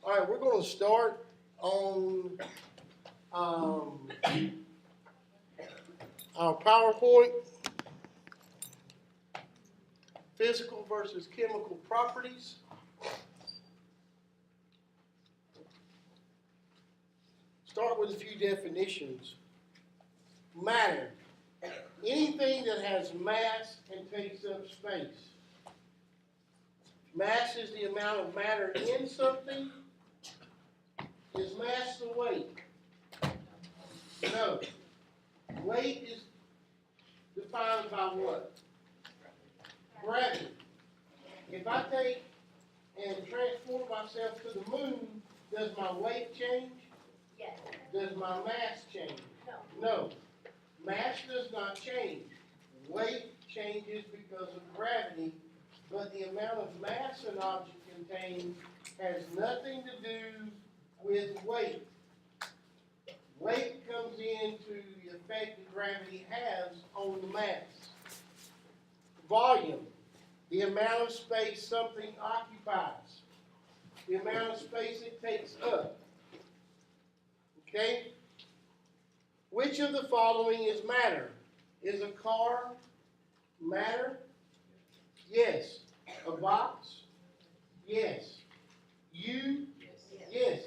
All right, we're going to start on our PowerPoint, physical versus chemical properties. Start with a few definitions. Matter. Anything that has mass and takes up space. Mass is the amount of matter in something. Is mass the weight? No. Weight is defined by what? Gravity. If I take and transport myself to the moon, does my weight change? Yes. Does my mass change? No. No. Mass does not change. Weight changes because of gravity, but the amount of mass an object contains has nothing to do with weight. Weight comes into the effect that gravity has on the mass. Volume, the amount of space something occupies, the amount of space it takes up. Okay? Which of the following is matter? Is a car matter? Yes. A box? Yes. You? Yes.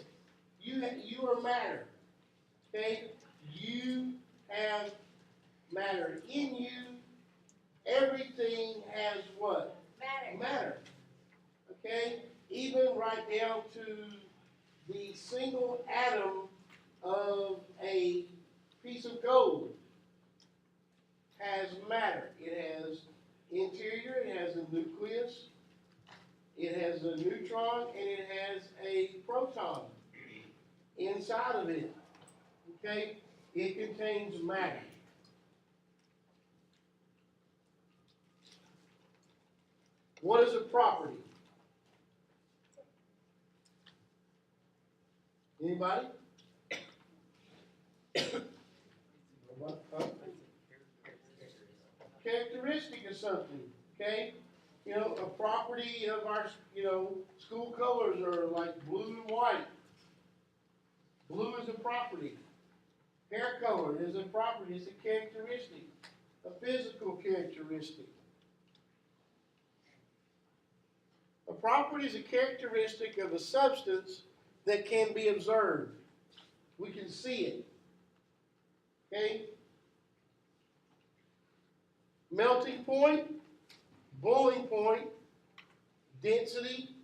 You are matter. Okay? You have matter in you. Everything has what? Matter. Okay? Even right down to the single atom of a piece of gold has matter. It has interior, it has a nucleus, it has a neutron, and it has a proton inside of it. Okay? It contains matter. What is a property? Anybody? Characteristic of something, okay? You know, a property of our, school colors are like blue and white. Blue is a property. Hair color is a property, it's a characteristic, a physical characteristic. A property is a characteristic of a substance that can be observed. We can see it. Okay? Melting point, boiling point, density,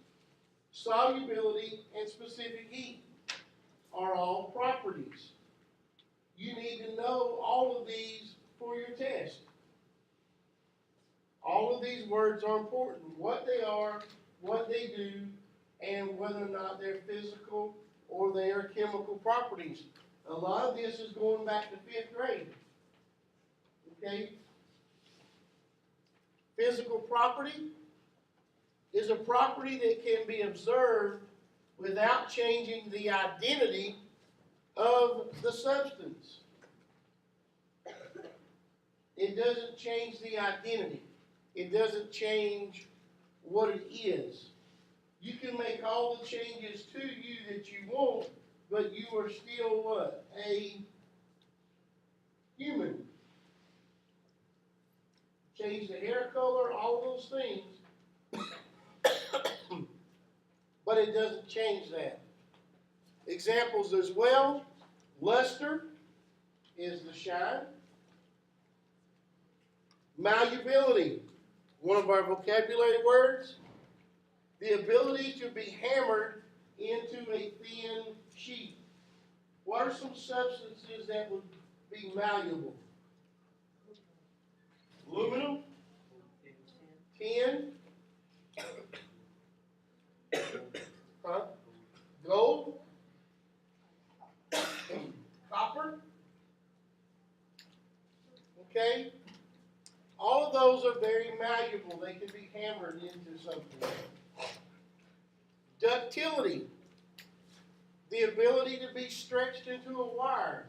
solubility, and specific heat are all properties. You need to know all of these for your test. All of these words are important. What they are, what they do, and whether or not they're physical or they are chemical properties. A lot of this is going back to 5th grade. Okay? Physical property is a property that can be observed without changing the identity of the substance. It doesn't change the identity. It doesn't change what it is. You can make all the changes to you that you want, but you are still what? A human. Change the hair color, all those things. But it doesn't change that. Examples as well. Luster is the shine. Malleability, one of our vocabulary words. The ability to be hammered into a thin sheet. What are some substances that would be malleable? Aluminum, tin, gold, copper. Okay? All of those are very malleable. They can be hammered into something. Ductility, the ability to be stretched into a wire.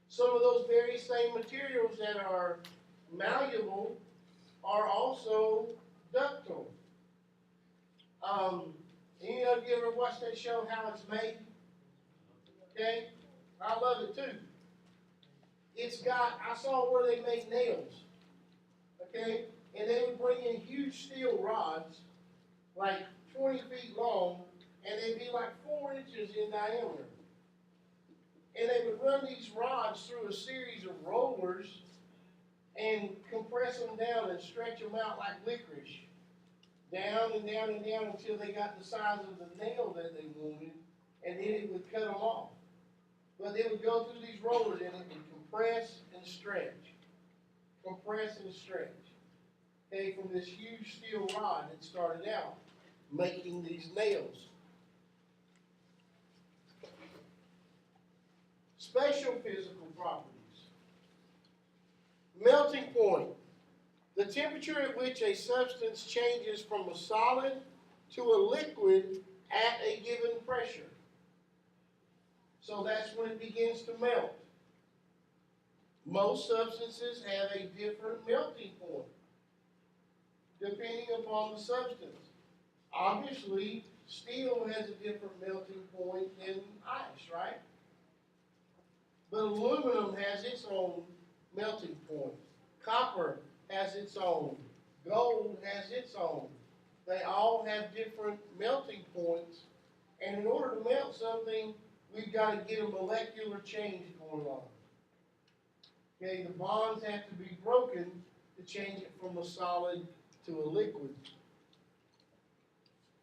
Some of those very same materials that are malleable are also ductile. Any of you ever watch that show, How It's Made? Okay? I love it too. It's got, I saw where they make nails. Okay? And they would bring in huge steel rods, like 20 feet long, and they'd be like 4 inches in diameter. And they would run these rods through a series of rollers and compress them down and stretch them out like licorice. Down and down and down until they got the size of the nail that they wanted, and then it would cut them off. But they would go through these rollers and it would compress and stretch. Compress and stretch. Okay, from this huge steel rod that started out making these nails. Special physical properties. Melting point. The temperature at which a substance changes from a solid to a liquid at a given pressure. So that's when it begins to melt. Most substances have a different melting point, depending upon the substance. Obviously, steel has a different melting point than ice, right? But aluminum has its own melting point. Copper has its own. Gold has its own. They all have different melting points. And in order to melt something, we've got to get a molecular change going on. Okay, the bonds have to be broken to change it from a solid to a liquid.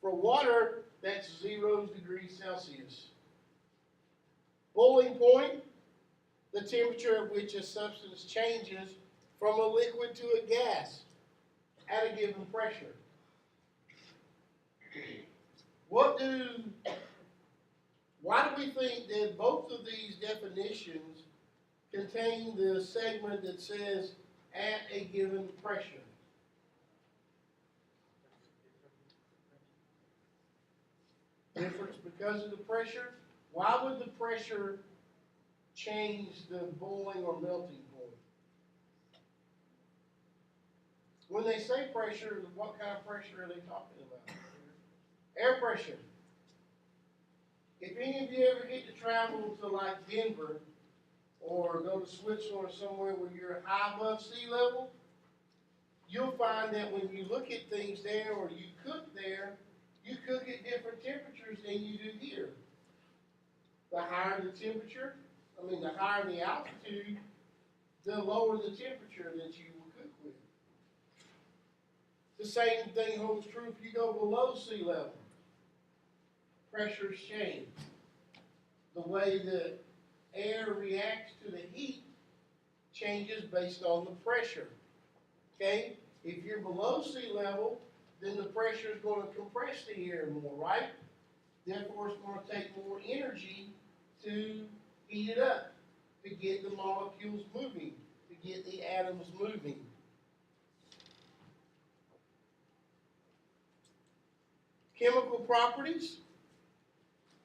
For water, that's 0 degrees Celsius. Boiling point, the temperature at which a substance changes from a liquid to a gas at a given pressure. Why do we think that both of these definitions contain the segment that says at a given pressure? Difference because of the pressure? Why would the pressure change the boiling or melting point? When they say pressure, what kind of pressure are they talking about? Air pressure. If any of you ever get to travel to like Denver or go to Switzerland or somewhere where you're high above sea level, you'll find that when you look at things there or you cook there, you cook at different temperatures than you do here. The higher the temperature, the higher the altitude, the lower the temperature that you will cook with. The same thing holds true if you go below sea level. Pressures change. The way the air reacts to the heat changes based on the pressure. Okay? If you're below sea level, then the pressure is going to compress the air more, right? Therefore, it's going to take more energy to heat it up, to get the molecules moving, to get the atoms moving. Chemical properties.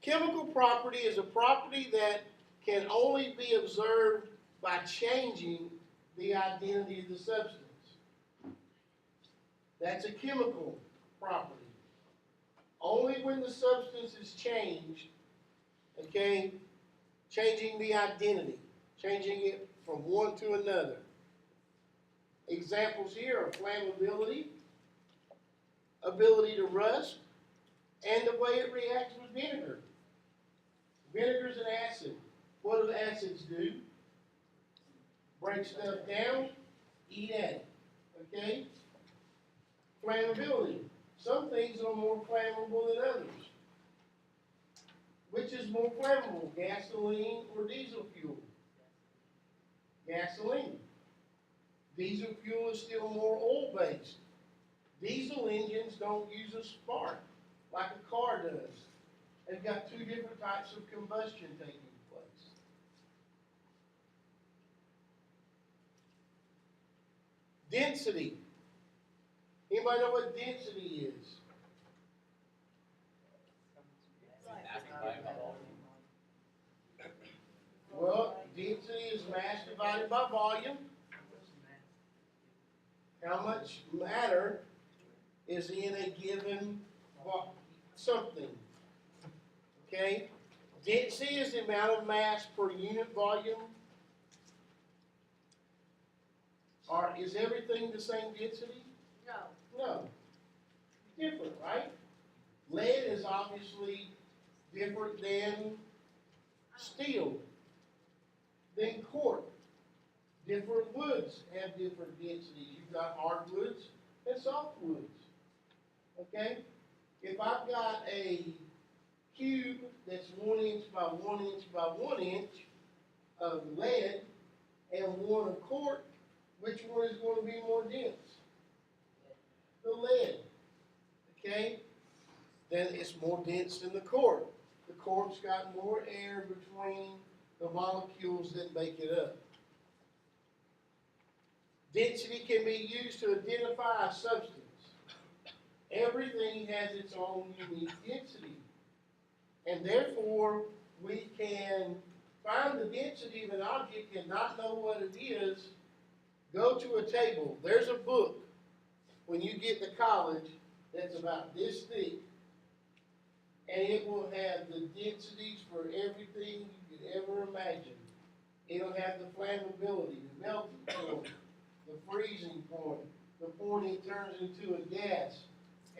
Chemical property is a property that can only be observed by changing the identity of the substance. That's a chemical property. Only when the substance is changed, okay, changing the identity, changing it from one to another. Examples here are flammability, ability to rust, and the way it reacts with vinegar. Vinegar is an acid. What do acids do? Break stuff down, eat at it. Okay? Flammability. Some things are more flammable than others. Which is more flammable, gasoline or diesel fuel? Gasoline. Diesel fuel is still more oil-based. Diesel engines don't use a spark like a car does. They've got two different types of combustion taking place. Density. Anybody know what density is? Well, density is mass divided by volume. How much matter is in a given something? Okay? Density is the amount of mass per unit volume. Or is everything the same density? No. No. Different, right? Lead is obviously different than steel, than cork. Different woods have different densities. You've got hardwoods and softwoods. Okay? If I've got a cube that's 1 inch by 1 inch by 1 inch of lead and one of cork, which one is going to be more dense? The lead. Okay? Then it's more dense than the cork. The cork's got more air between the molecules that make it up. Density can be used to identify a substance. Everything has its own unique density. And therefore, we can find the density of an object and not know what it is. Go to a table. There's a book when you get to college that's about this thick. And it will have the densities for everything you could ever imagine. It'll have the flammability, the melting point, the freezing point, the point it turns into a gas.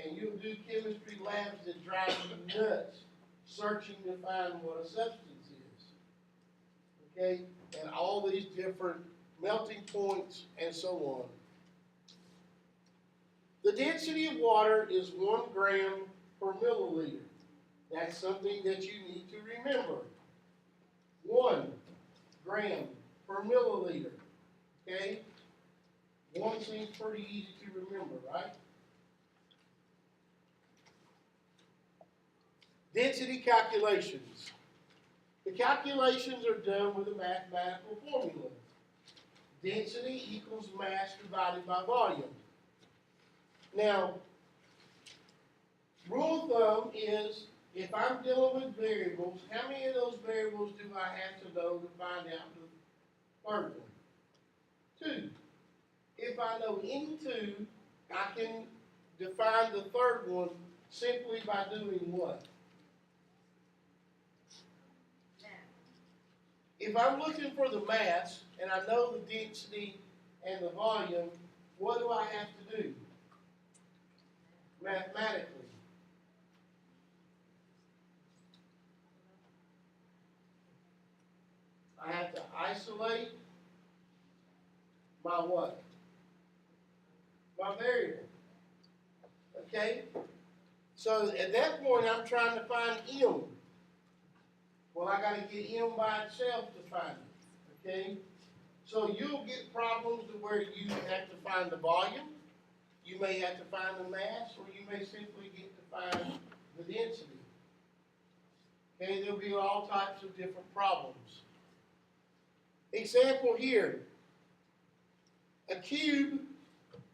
And you'll do chemistry labs that drive you nuts searching to find what a substance is. Okay? And all these different melting points and so on. The density of water is 1 gram per milliliter. That's something that you need to remember. 1 gram per milliliter. Okay? 1 seems pretty easy to remember, right? Density calculations. The calculations are done with a mathematical formula. Density equals mass divided by volume. Now, rule of thumb is if I'm dealing with variables, how many of those variables do I have to know to find out the third one? 2. If I know any 2, I can define the third one simply by doing what? If I'm looking for the mass, and I know the density and the volume, what do I have to do? Mathematically. I have to isolate my what? My variable. Okay? So at that point, I'm trying to find M. Well, I got to get M by itself to find it. Okay? So you'll get problems to where you have to find the volume, you may have to find the mass, or you may simply get to find the density. Okay? There'll be all types of different problems. Example here. A cube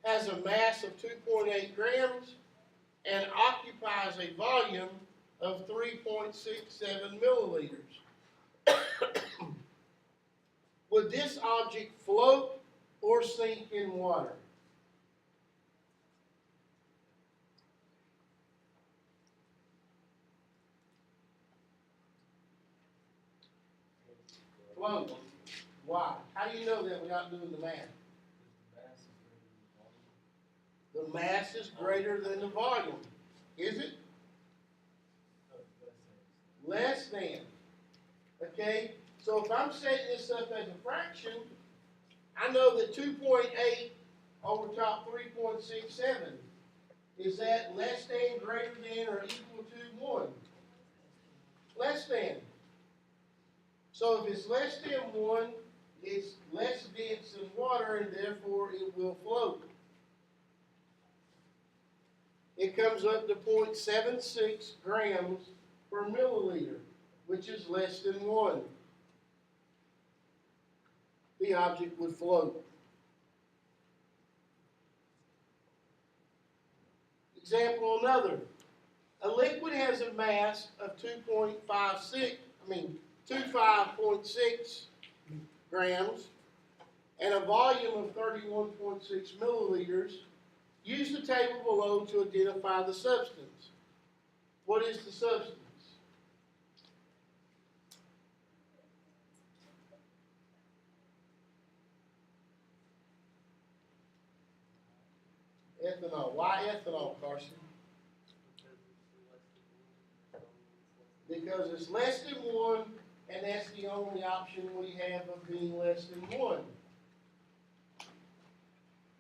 has a mass of 2.8 grams and occupies a volume of 3.67 milliliters. Would this object float or sink in water? Float. Why? How do you know that without doing the math? The mass is greater than the volume. Is it? Less than. Okay? So if I'm setting this up as a fraction, I know that 2.8 over top 3.67. Is that less than, greater than, or equal to 1? Less than. So if it's less than 1, it's less dense than water, and therefore it will float. It comes up to 0.76 grams per milliliter, which is less than 1. The object would float. Example another. A liquid has a mass of 25.6 grams and a volume of 31.6 milliliters. Use the table below to identify the substance. What is the substance? Ethanol. Why ethanol, Carson? Because it's less than 1, and that's the only option we have of being less than 1.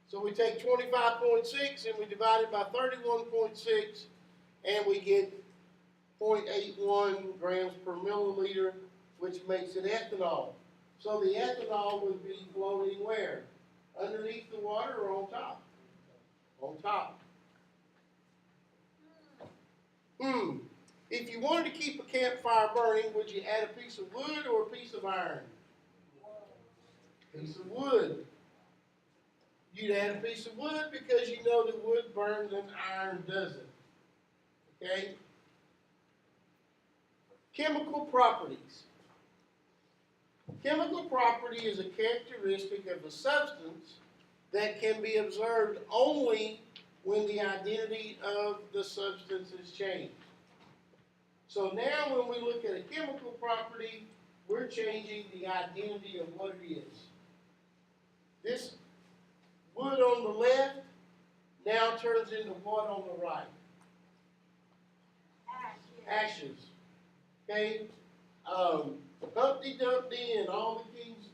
So we take 25.6 and we divide it by 31.6, and we get 0.81 grams per milliliter, which makes it ethanol. So the ethanol would be floating where? Underneath the water or on top? On top. If you wanted to keep a campfire burning, would you add a piece of wood or a piece of iron? Piece of wood. You'd add a piece of wood because you know that wood burns and iron doesn't. Okay? Chemical properties. Chemical property is a characteristic of a substance that can be observed only when the identity of the substance is changed. So now when we look at a chemical property, we're changing the identity of what it is. This wood on the left now turns into what on the right? Ashes. Okay? Humpty Dumpty and all the king's,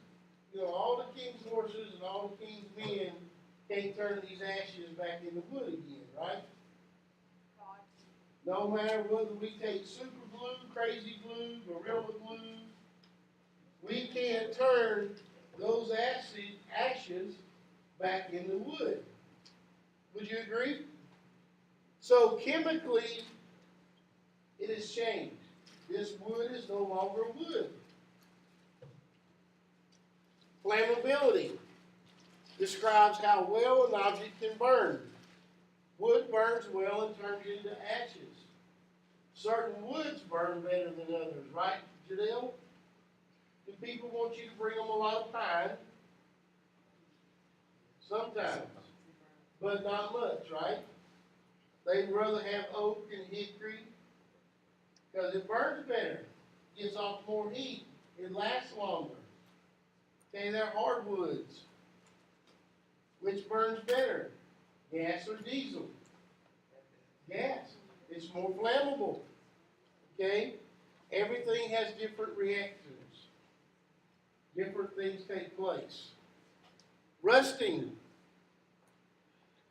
all the king's horses and all the king's men can't turn these ashes back into wood again, right? No matter whether we take super glue, crazy glue, gorilla glue, we can't turn those ashes back into wood. Would you agree? So chemically, it has changed. This wood is no longer wood. Flammability describes how well an object can burn. Wood burns well and turns into ashes. Certain woods burn better than others, right, Jadelle? Do people want you to bring them a lot of pine? Sometimes, but not much, right? They'd rather have oak and hickory because it burns better, gives off more heat, it lasts longer. Okay, they're hardwoods. Which burns better, gas or diesel? Gas. It's more flammable. Okay? Everything has different reactors. Different things take place. Rusting.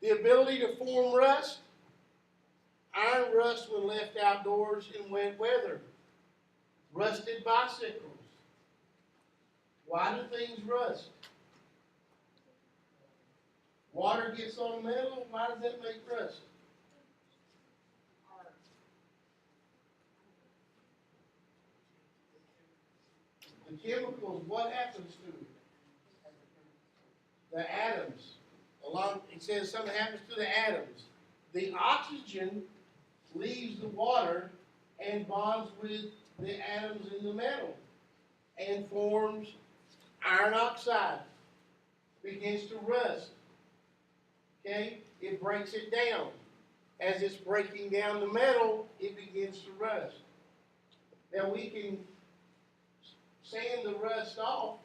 The ability to form rust. Iron rust when left outdoors in wet weather. Rusted bicycles. Why do things rust? Water gets on metal. Why does that make rust? The chemicals, what happens to them? The atoms. It says something happens to the atoms. The oxygen leaves the water and bonds with the atoms in the metal and forms iron oxide. Begins to rust. Okay? It breaks it down. As it's breaking down the metal, it begins to rust. Now we can sand the rust off,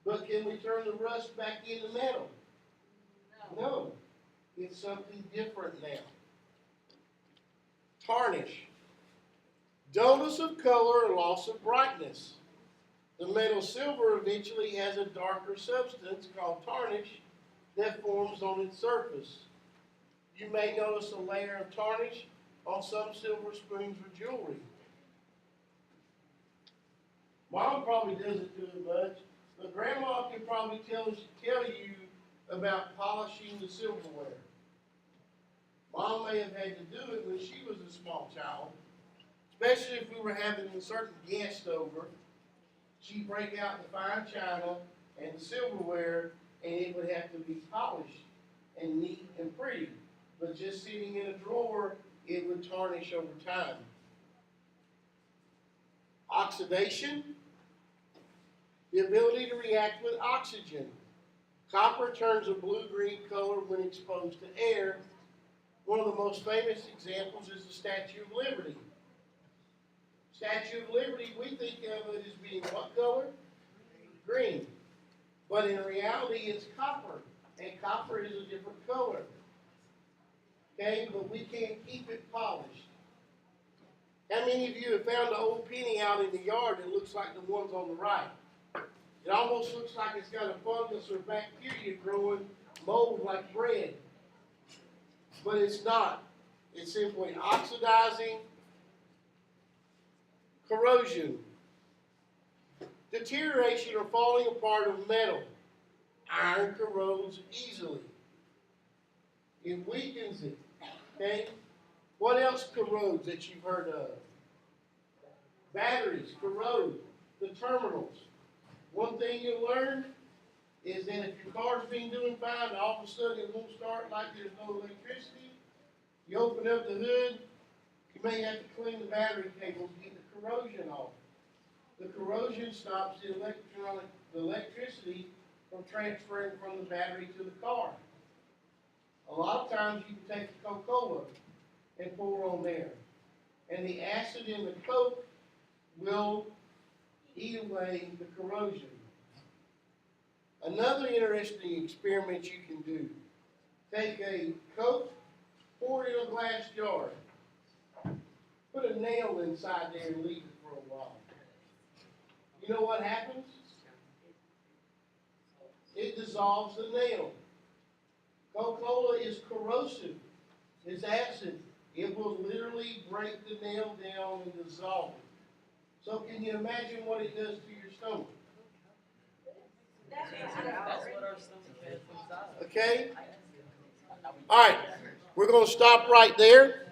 but can we turn the rust back into metal? No. It's something different now. Tarnish. Dullness of color or loss of brightness. The metal silver eventually has a darker substance called tarnish that forms on its surface. You may notice a layer of tarnish on some silver spoons or jewelry. Mom probably doesn't do it much, but Grandma can probably tell you about polishing the silverware. Mom may have had to do it when she was a small child, especially if we were having a certain guest over. She'd break out the fine china and the silverware, and it would have to be polished and neat and pretty. But just sitting in a drawer, it would tarnish over time. Oxidation. The ability to react with oxygen. Copper turns a blue-green color when exposed to air. One of the most famous examples is the Statue of Liberty. Statue of Liberty, we think of it as being what color? Green. But in reality, it's copper. And copper is a different color. okay, but we can't keep it polished. How many of you have found an old penny out in the yard that looks like the ones on the right? It almost looks like it's got a fungus or bacteria growing mold like bread. But it's not. It's simply oxidizing, corrosion, deterioration or falling apart of metal. Iron corrodes easily. It weakens it. Okay? What else corrodes that you've heard of? Batteries corrode the terminals. One thing you'll learn is that if your car's been doing fine, and all of a sudden it won't start like there's no electricity, you open up the hood, you may have to clean the battery cables to get the corrosion off. The corrosion stops the electricity from transferring from the battery to the car. A lot of times you can take a Coca-Cola and pour on there, and the acid in the Coke will eat away the corrosion. Another interesting experiment you can do, take a Coke, pour it in a glass jar, put a nail inside there and leave it for a while. You know what happens? It dissolves the nail. Coca-Cola is corrosive. It's acid. It will literally break the nail down and dissolve it. So can you imagine what it does to your stomach? That's what our stomach has inside. Okay? All right. We're going to stop right there.